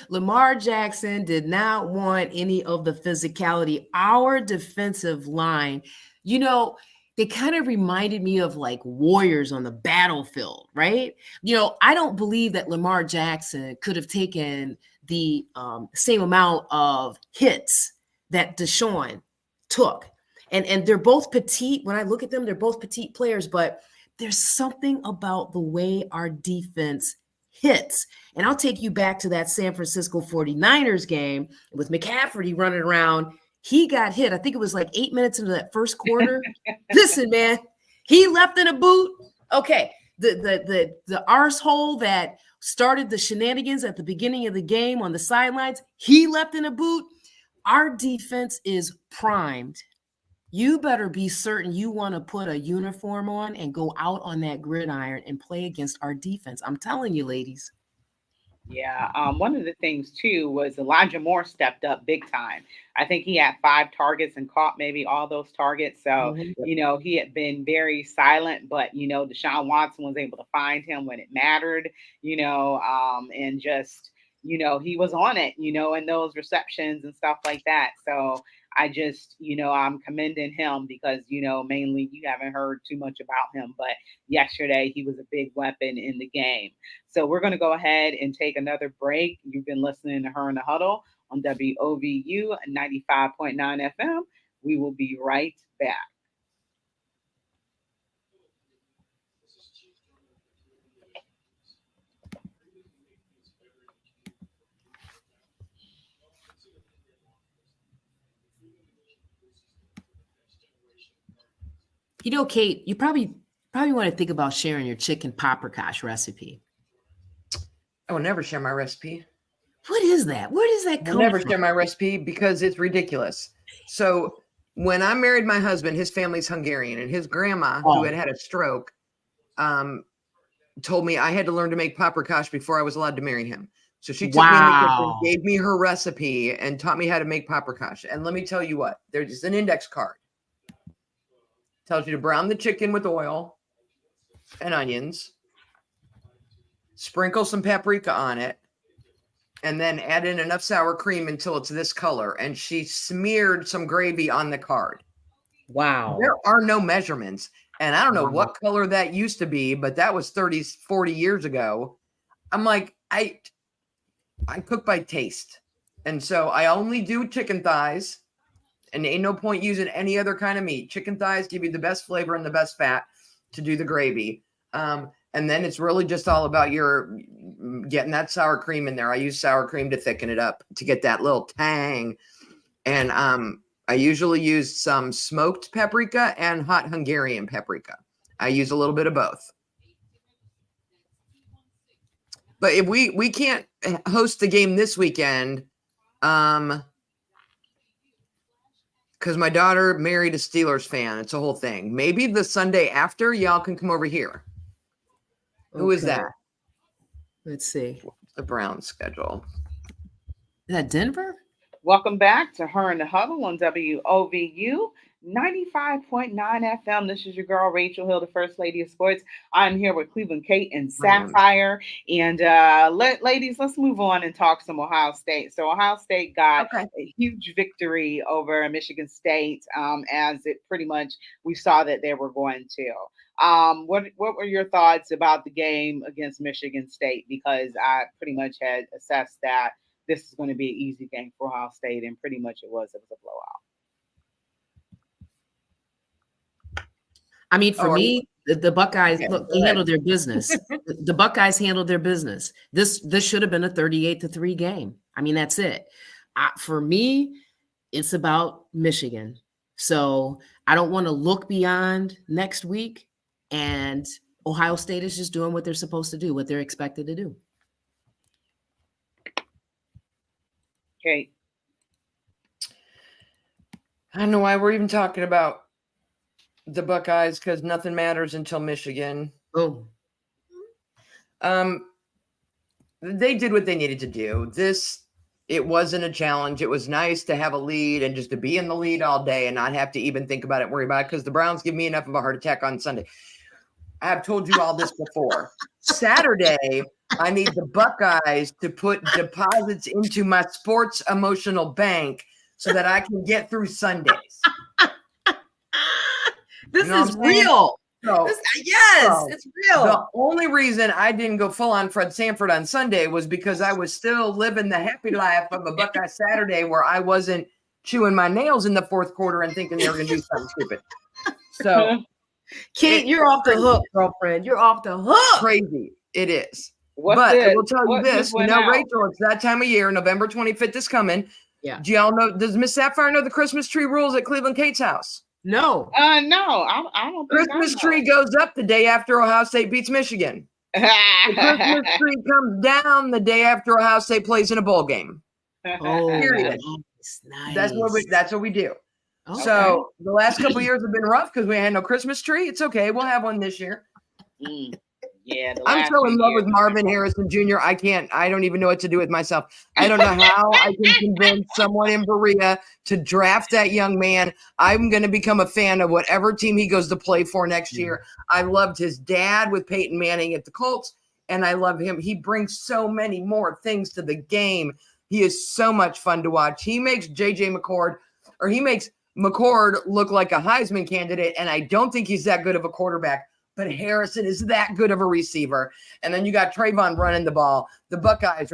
Lamar Jackson did not want any of the physicality. Our defensive line, you know, they kind of reminded me of like warriors on the battlefield, right? You know, I don't believe that Lamar Jackson could have taken the same amount of hits that Deshaun took. And they're both petite. When I look at them, they're both petite players, but there's something about the way our defense hits. And I'll take you back to that San Francisco 49ers game with McCaffrey running around. He got hit. I think it was like 8 minutes into that first quarter. Listen, man, he left in a boot. Okay, the arsehole that started the shenanigans at the beginning of the game on the sidelines, he left in a boot. Our defense is primed. You better be certain you want to put a uniform on and go out on that gridiron and play against our defense. I'm telling you, ladies. Yeah. One of the things too was Elijah Moore stepped up big time. I think he had 5 targets and caught maybe all those targets. So, you know, he had been very silent, but, you know, Deshaun Watson was able to find him when it mattered, you know, and just, you know, he was on it, you know, in those receptions and stuff like that. So I just, you know, I'm commending him because, you know, mainly you haven't heard too much about him, but yesterday he was a big weapon in the game. So we're going to go ahead and take another break. You've been listening to Her in the Huddle on WOVU 95.9 FM. We will be right back. You know, Kate, you probably want to think about sharing your chicken paprikash recipe. I will never share my recipe. What is that? Where does that come I'll never from? share my recipe because it's ridiculous. So when I married my husband, his family's Hungarian, and his grandma, who had a stroke, told me I had to learn to make paprikash before I was allowed to marry him. So she took me in the kitchen, gave me her recipe, and taught me how to make paprikash. And let me tell you what, there's an index card. Tells you to brown the chicken with oil and onions, sprinkle some paprika on it, and then add in enough sour cream until it's this color. And she smeared some gravy on the card. Wow. There are no measurements. And I don't know what color that used to be, but that was 30, 40 years ago. I'm like, I cook by taste. And so I only do chicken thighs. And ain't no point using any other kind of meat. Chicken thighs give you the best flavor and the best fat to do the gravy. And then it's really just all about your getting that sour cream in there. I use sour cream to thicken it up to get that little tang. And I usually use some smoked paprika and hot Hungarian paprika. I use a little bit of both. But if we can't host the game this weekend, because my daughter married a Steelers fan. It's a whole thing. Maybe the Sunday after, y'all can come over here. Okay. Who is that? Let's see. What's the Browns schedule? Is that Denver? Welcome back to Her in the Huddle on WOVU 95.9 FM. This is your girl, Rachel Hill, the First Lady of Sports. I'm here with Cleveland Kate and Sapphire. And ladies, let's move on and talk some Ohio State. So Ohio State got a huge victory over Michigan State, as it pretty much we saw that they were going to. What were your thoughts about the game against Michigan State? Because I pretty much had assessed that this is going to be an easy game for Ohio State, and pretty much it was. It was a blowout. I mean, for me, the Buckeyes, Okay, look, go they ahead. handled their business. The Buckeyes handled their business. This should have been a 38-3 game. I mean, that's it. For me, it's about Michigan. So I don't want to look beyond next week. And Ohio State is just doing what they're supposed to do, what they're expected to do. Okay. I don't know why we're even talking about the Buckeyes, because nothing matters until Michigan. Oh, They did what they needed to do. It wasn't a challenge. It was nice to have a lead and just to be in the lead all day and not have to even think about it, worry about it, because the Browns give me enough of a heart attack on Sunday. I have told you all this before. Saturday, I need the Buckeyes to put deposits into my sports emotional bank so that I can get through Sundays. this You know is what I'm saying? real. So, Yes, it's real. the only reason I didn't go full on Fred Sanford on Sunday was because I was still living the happy life of a Buckeye Saturday where I wasn't chewing my nails in the fourth quarter and thinking they were going to do something stupid. So Kate, you're off the hook, girlfriend. You're off the hook. crazy. It is. What's but this? I will tell you What this, just you went know, out? Rachel, it's that time of year. November 25th is coming. Yeah. Do y'all know, does Miss Sapphire know the Christmas tree rules at Cleveland Kate's house? No, No. I don't think Christmas tree goes up the day after Ohio State beats Michigan. The Christmas tree comes down the day after Ohio State plays in a bowl game. Oh, Period. nice. That's what we do. Okay. So the last couple of years have been rough because we had no Christmas tree. It's okay. We'll have one this year. Yeah, I'm so in love with Marvin Harrison Jr. I don't even know what to do with myself. I don't know how I can convince someone in Berea to draft that young man. I'm going to become a fan of whatever team he goes to play for next year. I loved his dad with Peyton Manning at the Colts, and I love him. He brings so many more things to the game. He is so much fun to watch. He makes McCord look like a Heisman candidate, and I don't think he's that good of a quarterback. But Harrison is that good of a receiver. And then you got Trayvon running the ball. The Buckeyes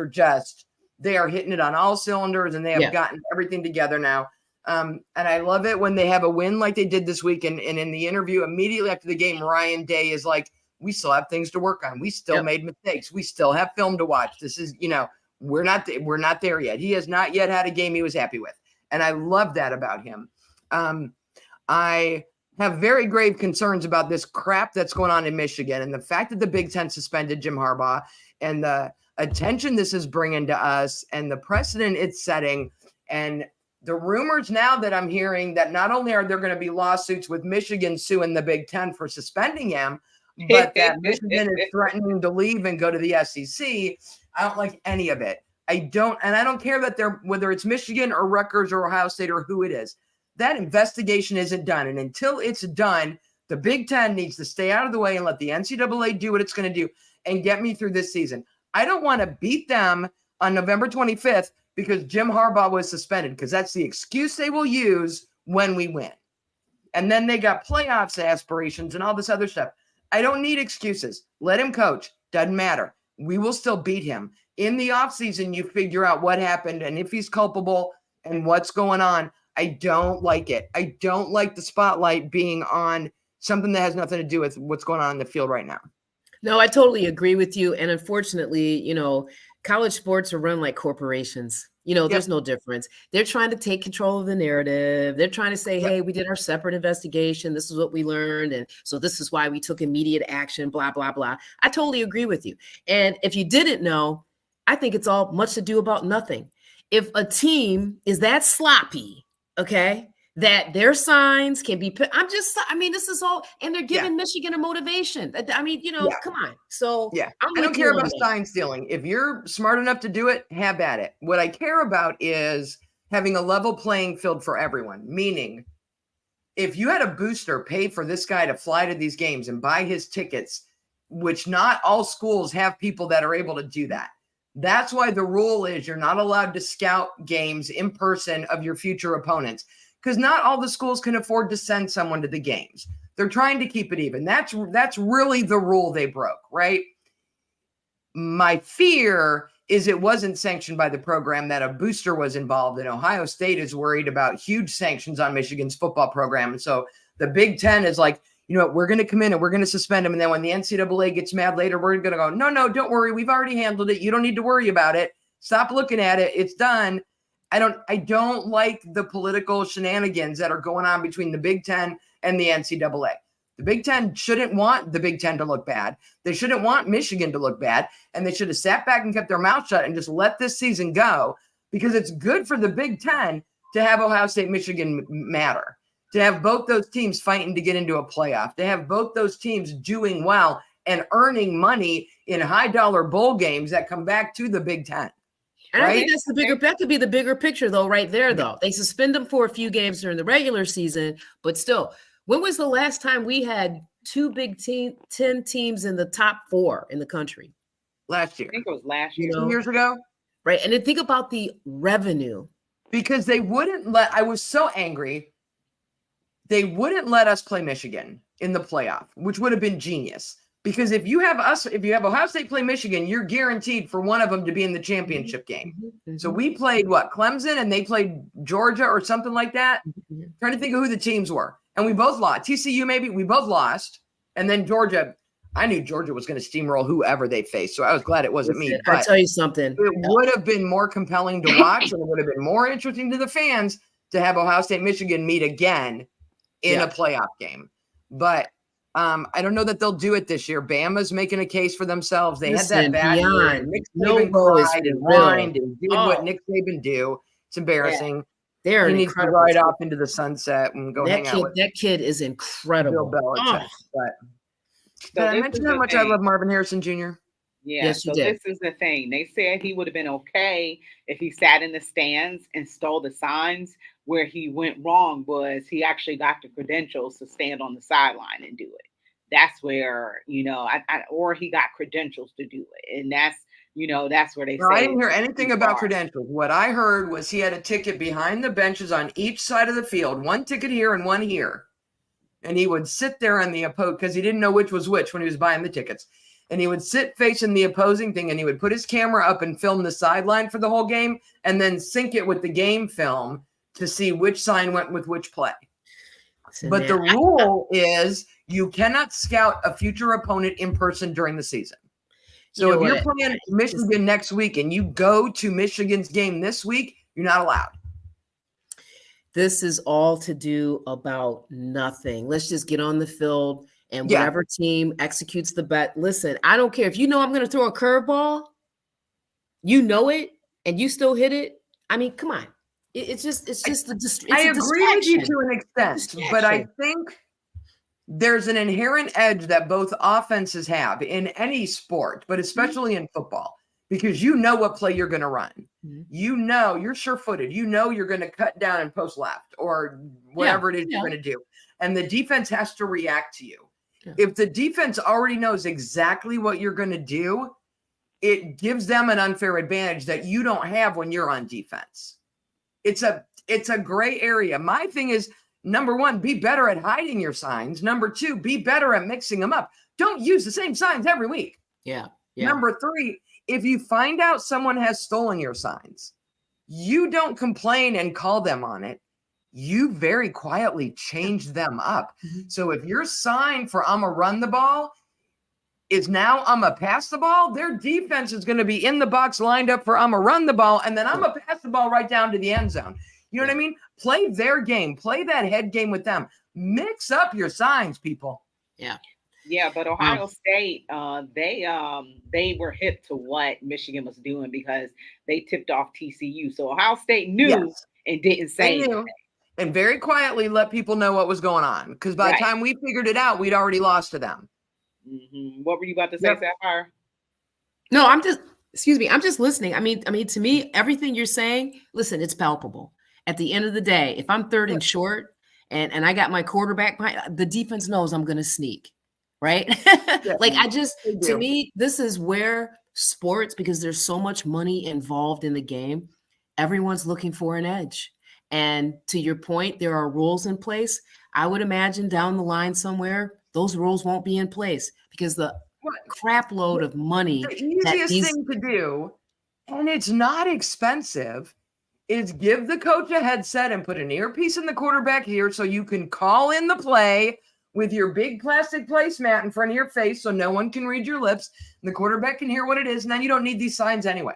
they are hitting it on all cylinders, and they have gotten everything together now. And I love it when they have a win like they did this week. And in the interview immediately after the game, Ryan Day is like, we still have things to work on. We still made mistakes. We still have film to watch. This is, we're not there yet. He has not yet had a game he was happy with. And I love that about him. I have very grave concerns about this crap that's going on in Michigan and the fact that the Big Ten suspended Jim Harbaugh and the attention this is bringing to us and the precedent it's setting. And the rumors now that I'm hearing that not only are there going to be lawsuits with Michigan suing the Big Ten for suspending him, but that Michigan is threatening to leave and go to the SEC. I don't like any of it. I don't care that whether it's Michigan or Rutgers or Ohio State or who it is. That investigation isn't done. And until it's done, the Big Ten needs to stay out of the way and let the NCAA do what it's going to do and get me through this season. I don't want to beat them on November 25th because Jim Harbaugh was suspended, because that's the excuse they will use when we win. And then they got playoffs aspirations and all this other stuff. I don't need excuses. Let him coach. Doesn't matter. We will still beat him. In the offseason, you figure out what happened and if he's culpable and what's going on. I don't like it. I don't like the spotlight being on something that has nothing to do with what's going on in the field right now. No, I totally agree with you. And unfortunately, college sports are run like corporations. There's no difference. They're trying to take control of the narrative. They're trying to say, hey, we did our separate investigation. This is what we learned. And so this is why we took immediate action, blah, blah, blah. I totally agree with you. And if you didn't know, I think it's all much ado about nothing. If a team is that sloppy, okay, that their signs can be put. This is all, and they're giving Michigan a motivation. Come on. So I don't care about sign stealing. If you're smart enough to do it, have at it. What I care about is having a level playing field for everyone. Meaning, if you had a booster pay for this guy to fly to these games and buy his tickets, which not all schools have people that are able to do that. That's why the rule is you're not allowed to scout games in person of your future opponents. because not all the schools can afford to send someone to the games. They're trying to keep it even. That's really the rule they broke, right? My fear is it wasn't sanctioned by the program, that a booster was involved, and Ohio State is worried about huge sanctions on Michigan's football program. And so the Big Ten is like, you know what, we're going to come in and we're going to suspend them. And then when the NCAA gets mad later, we're going to go, no, don't worry. We've already handled it. You don't need to worry about it. Stop looking at it. It's done. I don't like the political shenanigans that are going on between the Big Ten and the NCAA. The Big Ten shouldn't want the Big Ten to look bad. They shouldn't want Michigan to look bad. And they should have sat back and kept their mouth shut and just let this season go, because it's good for the Big Ten to have Ohio State, Michigan matter, to have both those teams fighting to get into a playoff, to have both those teams doing well and earning money in high dollar bowl games that come back to the Big Ten. And I think that could be the bigger picture, though, right there, though. They suspend them for a few games during the regular season, but still, when was the last time we had two Big 10 teams in the top 4 in the country? Last year. I think it was last year. 2 years ago. Right. And then think about the revenue. Because they wouldn't I was so angry. They wouldn't let us play Michigan in the playoff, which would have been genius. Because if you have Ohio State play Michigan, you're guaranteed for one of them to be in the championship game. Mm-hmm. So we played Clemson, and they played Georgia or something like that. Mm-hmm. Trying to think of who the teams were. And we both lost. TCU, maybe, we both lost. And then Georgia, I knew Georgia was going to steamroll whoever they faced. So I was glad it wasn't me. I'll tell you something. It would have been more compelling to watch, and it would have been more interesting to the fans to have Ohio State, Michigan meet again in a playoff game. But I don't know that they'll do it this year. Bama's making a case for themselves. They had that bad year. Nick Saban cried and whined and did what Nick Saban do. It's embarrassing. They're he needs to ride off into the sunset and go hang out with that kid is incredible. Bill Belichick. But did I mention how much I love Marvin Harrison Jr.? Yeah, yes, so this is the thing. They said he would have been okay if he sat in the stands and stole the signs. Where he went wrong was he actually got the credentials to stand on the sideline and do it. That's where, or he got credentials to do it. And that's, that's where they say. I didn't hear anything about credentials. What I heard was he had a ticket behind the benches on each side of the field, one ticket here and one here. And he would sit there on the opposing, because he didn't know which was which when he was buying the tickets. And he would sit facing the opposing thing, and he would put his camera up and film the sideline for the whole game, and then sync it with the game film to see which sign went with which play. But the rule is you cannot scout a future opponent in person during the season. So if you're playing Michigan next week and you go to Michigan's game this week, you're not allowed. This is all to do about nothing. Let's just get on the field, and whatever team executes the bet. Listen, I don't care if I'm going to throw a curveball, it, and you still hit it. I mean, come on. It's just I agree with you to an extent, but I think there's an inherent edge that both offenses have in any sport, but especially in football, because you know what play you're going to run. Mm-hmm. You're sure-footed. You're going to cut down and post left or whatever it is you're going to do. And the defense has to react to you. Yeah. If the defense already knows exactly what you're going to do, it gives them an unfair advantage that you don't have when you're on defense. It's a gray area. My thing is, number one, be better at hiding your signs. Number two, be better at mixing them up. Don't use the same signs every week. Yeah. Number three, if you find out someone has stolen your signs, you don't complain and call them on it. You very quietly change them up. Mm-hmm. So if your sign for I'm going to run the ball is now I'm going to pass the ball, their defense is going to be in the box lined up for I'm going to run the ball, and then I'm going to pass the ball right down to the end zone. You know what I mean? Play their game. Play that head game with them. Mix up your signs, people. Yeah. Yeah, but Ohio State, they were hip to what Michigan was doing because they tipped off TCU. So Ohio State knew and didn't say anything. And very quietly let people know what was going on. Because by the time we figured it out, we'd already lost to them. Mm-hmm. What were you about to say, Sapphire? No, I'm just listening. I mean, to me, everything you're saying, listen, it's palpable. At the end of the day, if I'm third and short and I got my quarterback behind, the defense knows I'm going to sneak, right? To me, this is where sports, because there's so much money involved in the game, everyone's looking for an edge. And to your point, there are rules in place. I would imagine down the line somewhere, those rules won't be in place because the crap load of money The easiest these thing to do, and it's not expensive, is give the coach a headset and put an earpiece in the quarterback ear so you can call in the play with your big plastic placemat in front of your face so no one can read your lips and the quarterback can hear what it is, and then you don't need these signs anyway.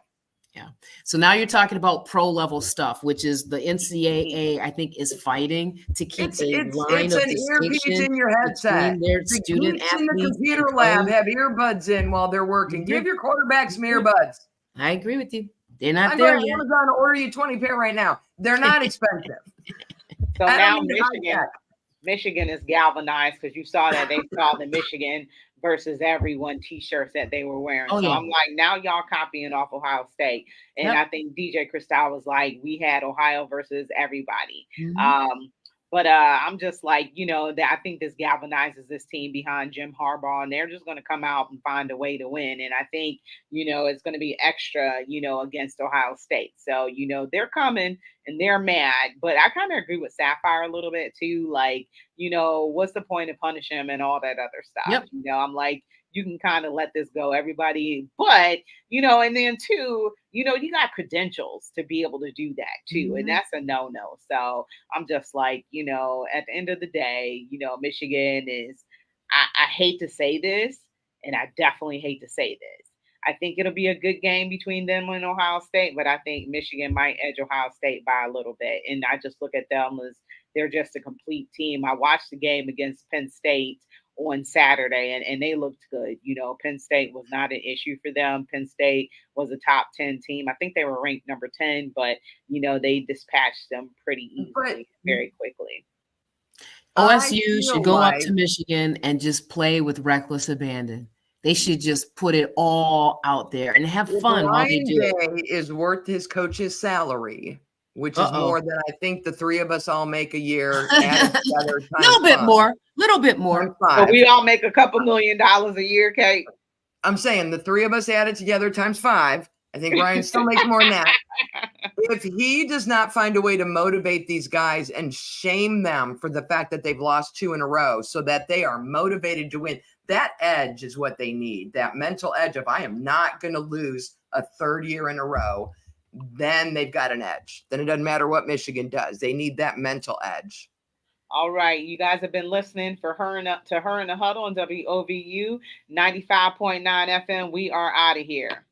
Yeah. So now you're talking about pro level stuff, which is the NCAA, I think, is fighting to keep a line It's of an earpiece distinction in your headset. between their The student geeks in the athletes computer and lab pros. have earbuds in while they're working. Give your quarterbacks some earbuds. I agree with you. They're not I'm there going to yet. Amazon to order you 20 pair right now. They're not expensive. So I now don't need high tech. Michigan is galvanized because you saw that they saw the Michigan versus everyone t-shirts that they were wearing. Oh, So yeah. I'm like, now y'all copying off Ohio State. And Yep. I think DJ Cristal was like, we had Ohio versus everybody. Mhm. But I'm just like, that I think this galvanizes this team behind Jim Harbaugh, and they're just going to come out and find a way to win. And I think, it's going to be extra, against Ohio State. So, they're coming and they're mad. But I kind of agree with Sapphire a little bit too. Like, what's the point of punishing him and all that other stuff? Yep. I'm like, you can kind of let this go, everybody. But, and then too, you got credentials to be able to do that too. And Mhm. that's a no-no. So I'm just like, at the end of the day, Michigan is, I hate to say this, and I definitely hate to say this. I think it'll be a good game between them and Ohio State, but I think Michigan might edge Ohio State by a little bit. And I just look at them as they're just a complete team. I watched the game against Penn State on Saturday, and they looked good. Penn State was not an issue for them. Penn State was a top 10 team. I think they were ranked number 10, but they dispatched them pretty easily, very quickly. OSU should go up to Michigan and just play with reckless abandon. They should just put it all out there and have fun while they do it. Ryan Day is worth his coach's salary, which is more than I think the three of us all make a year added together. A little bit more. Little bit more. So we all make a couple $1 million a year, Kate. I'm saying the three of us added together times 5. I think Ryan still makes more than that. If he does not find a way to motivate these guys and shame them for the fact that they've lost 2 in a row so that they are motivated to win, that edge is what they need. That mental edge of, I am not going to lose a 3rd year in a row. Then they've got an edge. Then it doesn't matter what Michigan does. They need that mental edge. All right. You guys have been listening to Her in the Huddle on WOVU 95.9 FM. We are out of here.